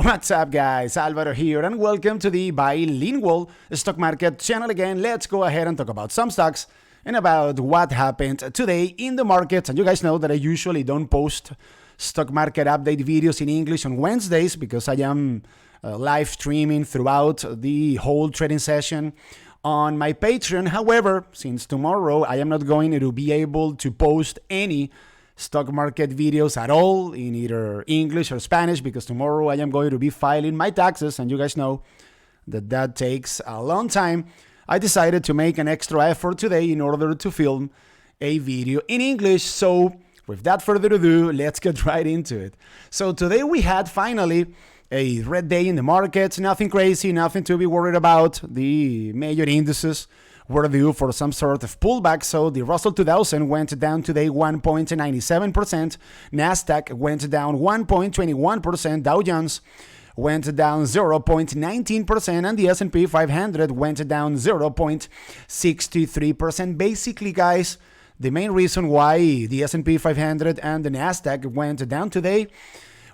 What's up, guys? Alvaro here, and welcome to the Bilingual Stock Market channel again. Let's go ahead and talk about some stocks and about what happened today in the markets. And you guys know that I usually don't post stock market update videos in English on Wednesdays because I am live streaming throughout the whole trading session on my Patreon. However, since tomorrow I am not going to be able to post any stock market videos at all in either English or Spanish because tomorrow I am going to be filing my taxes, and you guys know that takes a long time. I decided to make an extra effort today in order to film a video in English. So without further ado, let's get right into it. So today we had finally a red day in the markets. Nothing crazy, nothing to be worried about. The major indices were due for some sort of pullback. So the Russell 2000 went down today 1.97%. Nasdaq went down 1.21%. Dow Jones went down 0.19%, and the S&P 500 went down 0.63%. Basically, guys, the main reason why the S&P 500 and the Nasdaq went down today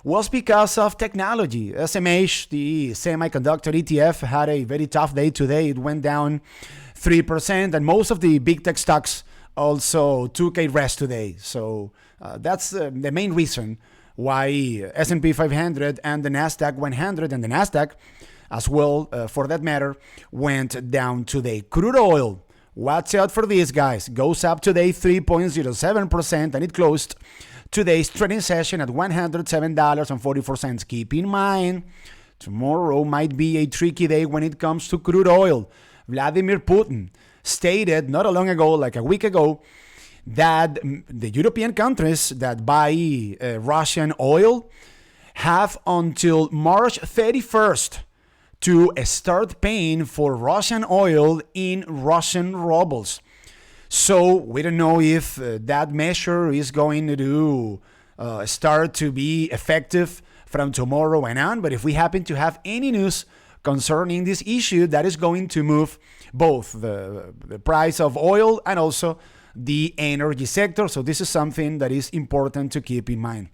was because of technology. SMH, the semiconductor ETF, had a very tough day today. It went down 3%, and most of the big tech stocks also took a rest today. So that's the main reason why S&P 500 and the Nasdaq 100 and the Nasdaq as well, for that matter, went down today. Crude oil, watch out for this, guys. Goes up today 3.07%, and it closed today's trading session at $107.44. Keep in mind, tomorrow might be a tricky day when it comes to crude oil. Vladimir Putin stated not long ago, like a week ago, that the European countries that buy Russian oil have until March 31st to start paying for Russian oil in Russian rubles. So we don't know if that measure is going to start to be effective from tomorrow and on. But if we happen to have any news concerning this issue, that is going to move both the price of oil and also the energy sector. So this is something that is important to keep in mind.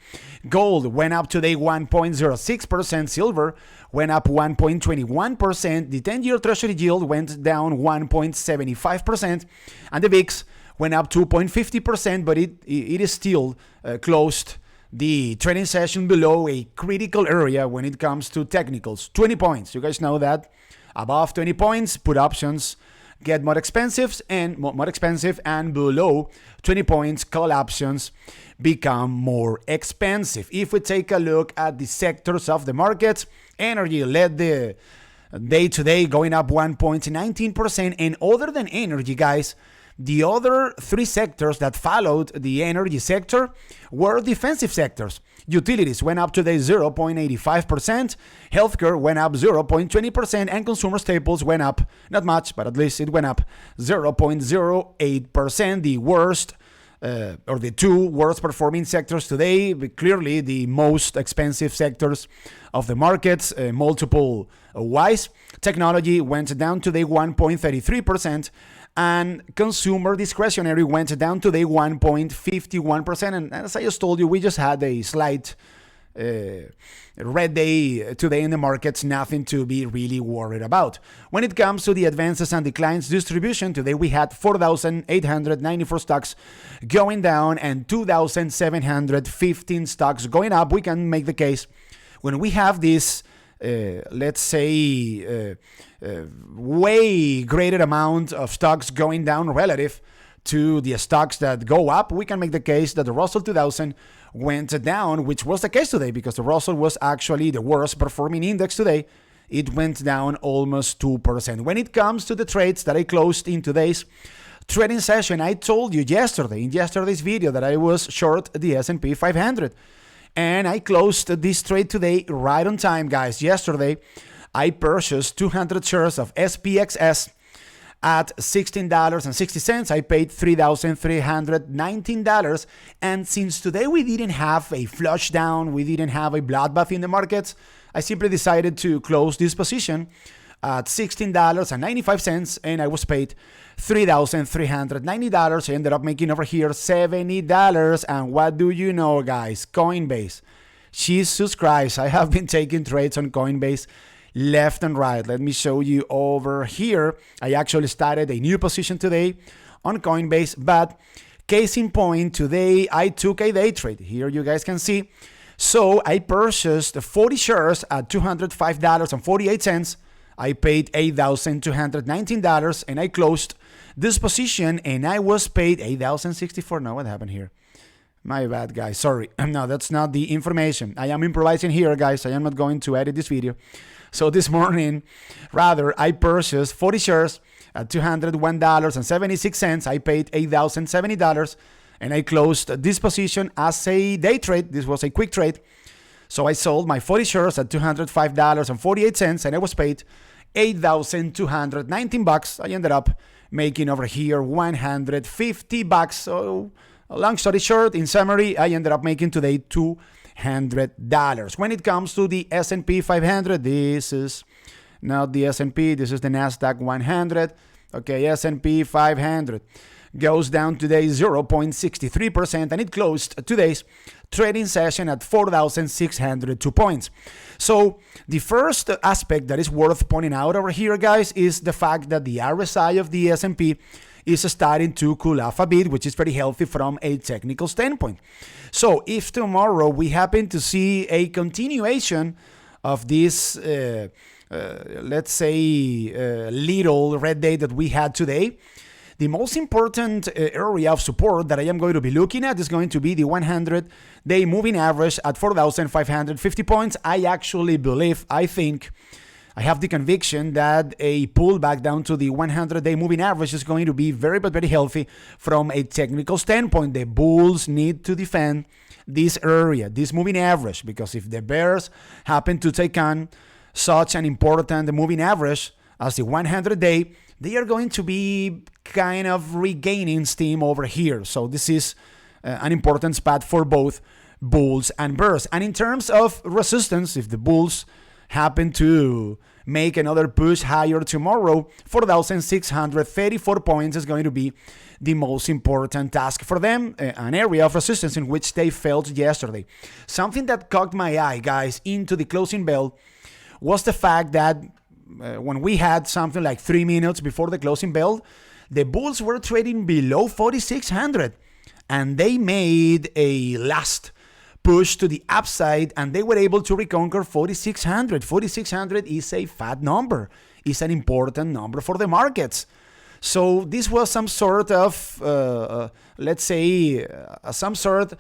Gold went up today 1.06%. Silver went up 1.21%. The 10-year treasury yield went down 1.75%. And the VIX went up 2.50%, but it is still closed the trading session below a critical area when it comes to technicals. 20 points. You guys know that. Above 20 points, put options get more expensive, and below 20 points, call options become more expensive. If we take a look at the sectors of the market, energy led the day today, going up 1.19%. And other than energy, guys, the other three sectors that followed the energy sector were defensive sectors. Utilities went up today 0.85%, healthcare went up 0.20%, and consumer staples went up, not much, but at least it went up 0.08%. The worst, or the two worst performing sectors today, clearly the most expensive sectors of the markets, multiple wise. Technology went down today 1.33%. And consumer discretionary went down today 1.51%. And as I just told you, we just had a slight red day today in the markets, nothing to be really worried about. When it comes to the advances and declines distribution, today we had 4,894 stocks going down and 2,715 stocks going up. We can make the case when we have this let's say way greater amount of stocks going down relative to the stocks that go up, we can make the case that the Russell 2000 went down, which was the case today because the Russell was actually the worst performing index today. It went down almost 2%. When it comes to the trades that I closed in today's trading session, I told you in yesterday's video that I was short the S&P 500. And I closed this trade today right on time, guys. Yesterday, I purchased 200 shares of SPXS at $16.60. I paid $3,319. And since today we didn't have a flush down, we didn't have a bloodbath in the markets, I simply decided to close this position at $16.95, and I was paid $3,390. I ended up making over here $70. And what do you know, guys? Coinbase Jesus Christ, I have been taking trades on Coinbase left and right. Let me show you over here. I actually started a new position today on Coinbase, but case in point, today I took a day trade. Here you guys can see. So I purchased 40 shares at $205.48. I paid $8,219 and I closed this position and I was paid $8,064. Now what happened here? My bad, guys. Sorry. No, that's not the information. I am improvising here, guys. I am not going to edit this video. So this morning, rather, I purchased 40 shares at $201.76. I paid $8,070 and I closed this position as a day trade. This was a quick trade. So I sold my 40 shares at $205.48 and I was paid $8,219. I ended up making over here $150. So long story short, in summary, I ended up making today $200. When it comes to the S&P 500, this is not the S&P, this is the Nasdaq 100. Okay, S&P 500 goes down today 0.63% and it closed today's trading session at 4,602 points. So the first aspect that is worth pointing out over here, guys, is the fact that the RSI of the S&P is starting to cool off a bit, which is very healthy from a technical standpoint. So if tomorrow we happen to see a continuation of this, let's say, little red day that we had today, the most important area of support that I am going to be looking at is going to be the 100-day moving average at 4,550 points. I actually believe, I think, I have the conviction that a pullback down to the 100-day moving average is going to be very, but very healthy from a technical standpoint. The bulls need to defend this area, this moving average, because if the bears happen to take on such an important moving average as the 100-day, they are going to be kind of regaining steam over here. So this is an important spot for both bulls and bears. And in terms of resistance, if the bulls happen to make another push higher tomorrow, 4,634 points is going to be the most important task for them, an area of resistance in which they felt yesterday. Something that caught my eye, guys, into the closing bell was the fact that when we had something like 3 minutes before the closing bell, the bulls were trading below 4,600 and they made a last push to the upside and they were able to reconquer 4,600. 4,600 is a fat number. It's an important number for the markets. So this was some sort of, let's say, some sort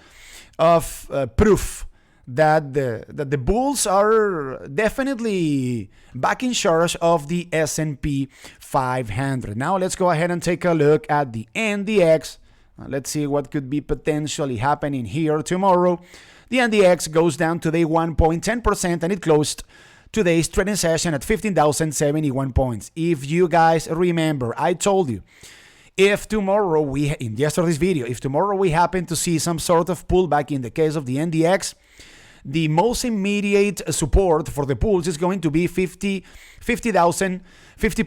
of proof that the bulls are definitely back in charge of the S&P 500. Now let's go ahead and take a look at the NDX. Let's see what could be potentially happening here tomorrow. The NDX goes down today 1.10% and it closed today's trading session at 15,071 points. If you guys remember, I told you, if tomorrow in yesterday's video, if tomorrow we happen to see some sort of pullback in the case of the NDX, the most immediate support for the bulls is going to be 50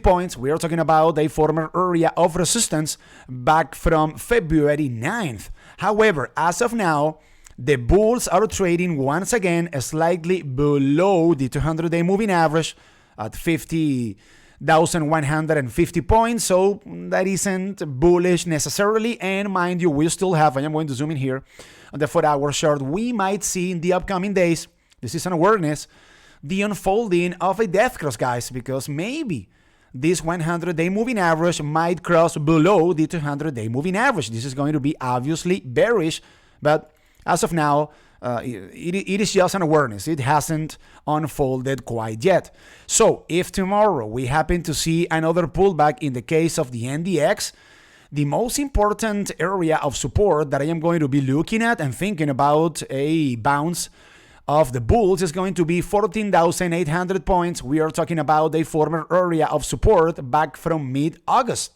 points. We are talking about a former area of resistance back from February 9th. However, as of now, the bulls are trading once again slightly below the 200-day moving average at 50,150 points. So that isn't bullish necessarily. And mind you, we still have, I am going to zoom in here, on the 4-hour chart, we might see in the upcoming days, this is an awareness, the unfolding of a death cross, guys, because maybe this 100-day moving average might cross below the 200-day moving average. This is going to be obviously bearish, but as of now, it is just an awareness. It hasn't unfolded quite yet. So if tomorrow we happen to see another pullback in the case of the NDX, the most important area of support that I am going to be looking at and thinking about a bounce of the bulls is going to be 14,800 points. We are talking about a former area of support back from mid-August.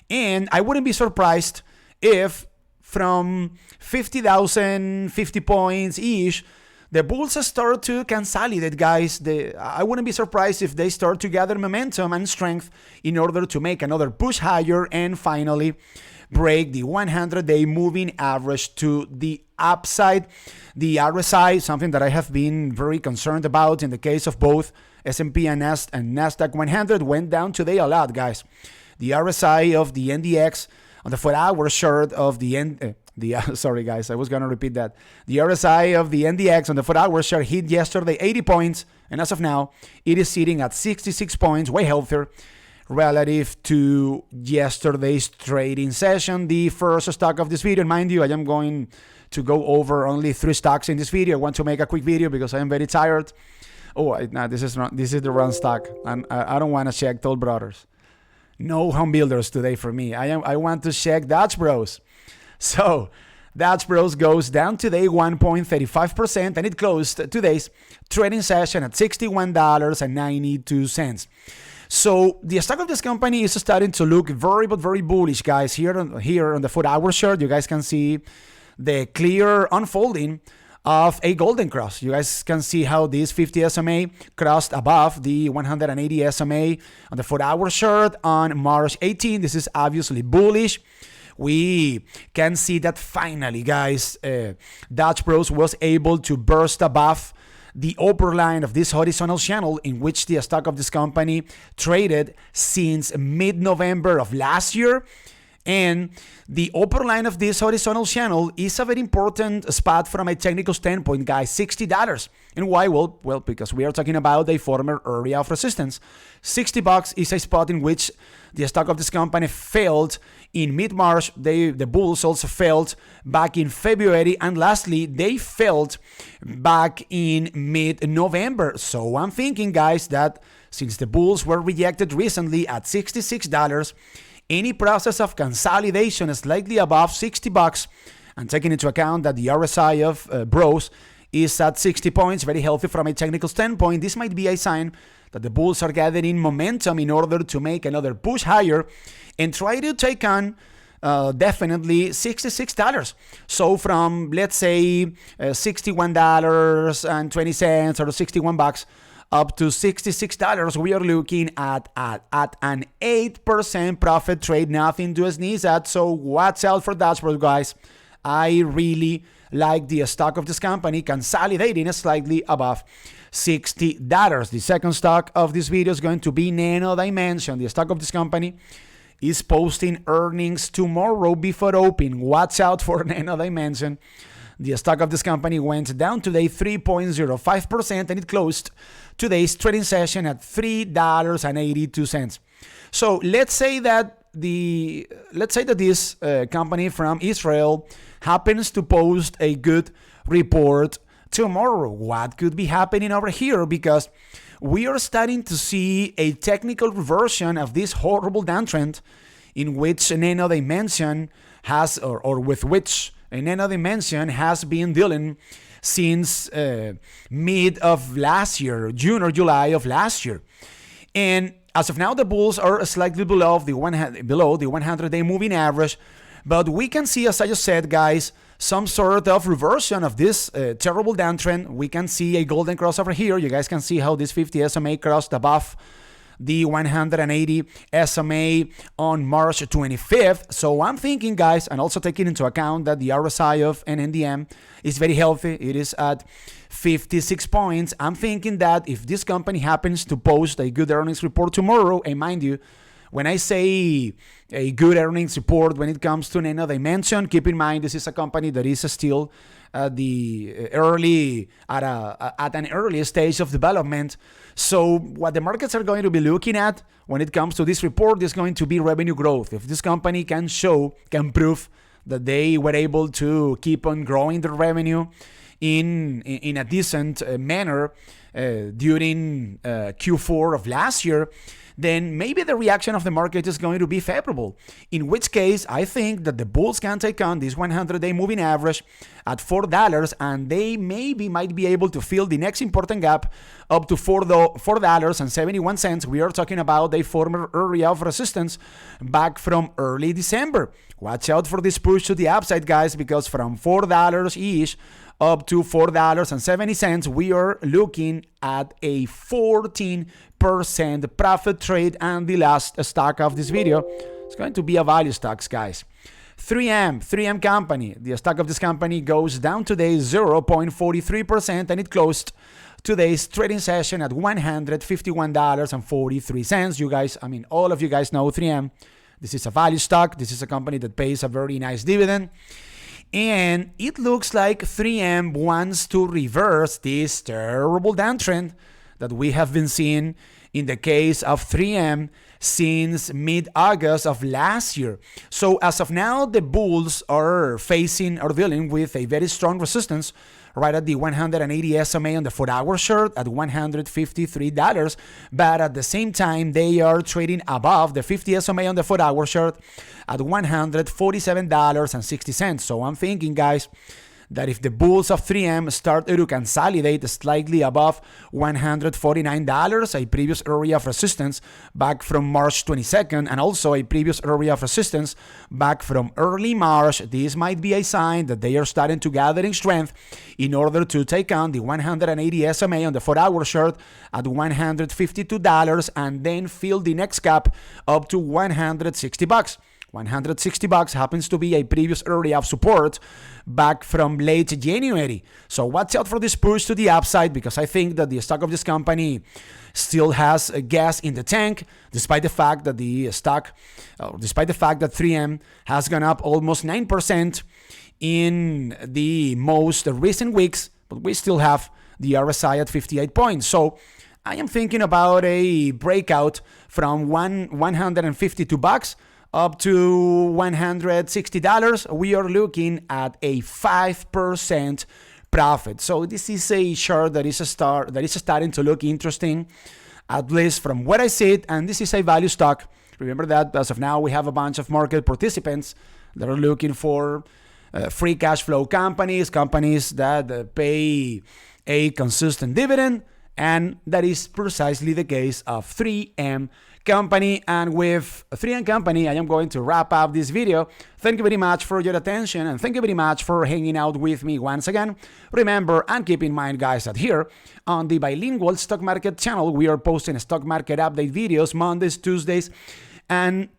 And I wouldn't be surprised if from 50,050 points-ish the bulls start to consolidate, guys. I wouldn't be surprised if they start to gather momentum and strength in order to make another push higher and finally break the 100-day moving average to the upside. The RSI, something that I have been very concerned about in the case of both S&P and Nasdaq 100, went down today a lot, guys. The RSI of the NDX on the 4-hour chart of the sorry guys, I was gonna repeat that. The RSI of the NDX on the 4-hour chart hit yesterday 80 points, and as of now, it is sitting at 66 points, way healthier relative to yesterday's trading session. The first stock of this video, and mind you, I am going to go over only 3 stocks in this video. I want to make a quick video because I am very tired. Oh, no, this is the wrong stock, and I don't want to check Toll Brothers. No home builders today for me. I want to check Dutch Bros. So Dutch Bros goes down today 1.35%, and it closed today's trading session at $61.92. So the stock of this company is starting to look very, but very bullish, guys. Here on the 4-hour chart, you guys can see the clear unfolding of a golden cross. You guys can see how this 50 SMA crossed above the 180 SMA on the 4-hour chart on March 18. This is obviously bullish. We can see that finally, guys, Dutch Bros was able to burst above the upper line of this horizontal channel in which the stock of this company traded since mid-November of last year. And the upper line of this horizontal channel is a very important spot from a technical standpoint, guys, $60. And why? Well, because we are talking about a former area of resistance. $60 is a spot in which the stock of this company failed in mid-March. The bulls also failed back in February. And lastly, they failed back in mid-November. So I'm thinking, guys, that since the bulls were rejected recently at $66, any process of consolidation slightly above $60, and taking into account that the RSI of Bros is at 60 points, very healthy from a technical standpoint, this might be a sign that the bulls are gathering momentum in order to make another push higher and try to take on definitely $66. So from, let's say, $61.20 or 61 bucks up to $66, we are looking at an 8% profit trade, nothing to sneeze at. So watch out for that, guys. I really like the stock of this company consolidating slightly above $60. The second stock of this video is going to be Nndm. The stock of this company is posting earnings tomorrow before open. Watch out for Nndm. The stock of this company went down today 3.05%, and it closed today's trading session at $3.82. So let's say that this company from Israel happens to post a good report tomorrow. What could be happening over here? Because we are starting to see a technical reversion of this horrible downtrend in which Nndm has, or with which Nndm has been dealing since mid of last year, June or July of last year. And as of now, the bulls are slightly below the 100-day moving average, but we can see, as I just said, guys, some sort of reversion of this terrible downtrend. We can see a golden cross over here. You guys can see how this 50 SMA crossed above the 180 SMA on March 25th. So I'm thinking, guys, and also taking into account that the RSI of Nndm is very healthy. It is at 56 points. I'm thinking that if this company happens to post a good earnings report tomorrow, and mind you, when I say a good earnings report when it comes to Nndm, keep in mind this is a company that is still at an early stage of development. So what the markets are going to be looking at when it comes to this report is going to be revenue growth. If this company can prove that they were able to keep on growing their revenue in a decent manner during Q4 of last year, then maybe the reaction of the market is going to be favorable. In which case, I think that the bulls can take on this 100-day moving average at $4, and they might be able to fill the next important gap up to $4.71. We are talking about a former area of resistance back from early December. Watch out for this push to the upside, guys, because from $4-ish up to $4.70. We are looking at a 14% profit trade, and the last stock of this video is going to be a value stocks, guys. 3M company. The stock of this company goes down today 0.43%, and it closed today's trading session at $151.43. You guys, all of you guys know 3M. This is a value stock. This is a company that pays a very nice dividend. And it looks like 3M wants to reverse this terrible downtrend that we have been seeing in the case of 3M since mid-August of last year. So as of now, the bulls are dealing with a very strong resistance right at the 180 SMA on the 4-hour chart at $153. But at the same time, they are trading above the 50 SMA on the 4-hour chart at $147.60. So I'm thinking, guys, that if the bulls of 3M start to consolidate slightly above $149, a previous area of resistance back from March 22nd, and also a previous area of resistance back from early March, this might be a sign that they are starting to gather in strength in order to take on the 180 SMA on the 4-hour chart at $152 and then fill the next gap up to $160. $160 happens to be a previous area of support back from late January. So watch out for this push to the upside, because I think that the stock of this company still has gas in the tank, despite the fact that despite the fact that 3M has gone up almost 9% in the most recent weeks, but we still have the RSI at 58 points. So I am thinking about a breakout from $152 up to $160. We are looking at a 5% profit. So this is a chart that is starting to look interesting, at least from what I see it, and this is a value stock. Remember that as of now we have a bunch of market participants that are looking for free cash flow companies that pay a consistent dividend, and that is precisely the case of 3M company. And with 3M company, I am going to wrap up this video. Thank you very much for your attention, and thank you very much for hanging out with me once again. Remember, and keep in mind, guys, that here on the Bilingual Stock Market channel, we are posting stock market update videos Mondays, Tuesdays, and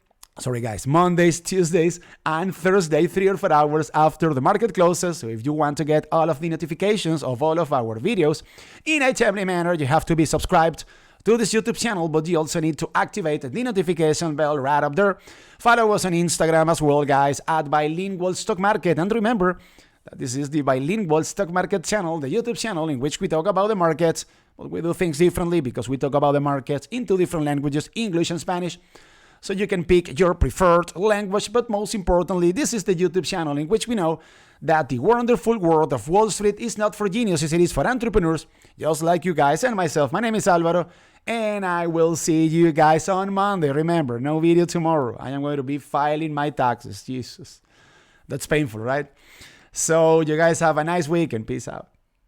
Thursday, 3 or 4 hours after the market closes. So if you want to get all of the notifications of all of our videos in a timely manner, you have to be subscribed to this YouTube channel, but you also need to activate the notification bell right up there. Follow us on Instagram as well, guys, at Bilingual Stock Market. And remember that this is the Bilingual Stock Market channel, the YouTube channel in which we talk about the markets, but we do things differently because we talk about the markets in 2 different languages, English and Spanish. So you can pick your preferred language, but most importantly, this is the YouTube channel in which we know that the wonderful world of Wall Street is not for geniuses, it is for entrepreneurs, just like you guys and myself. My name is Alvaro, and I will see you guys on Monday. Remember, no video tomorrow. I am going to be filing my taxes. Jesus, that's painful, right? So you guys have a nice week and peace out.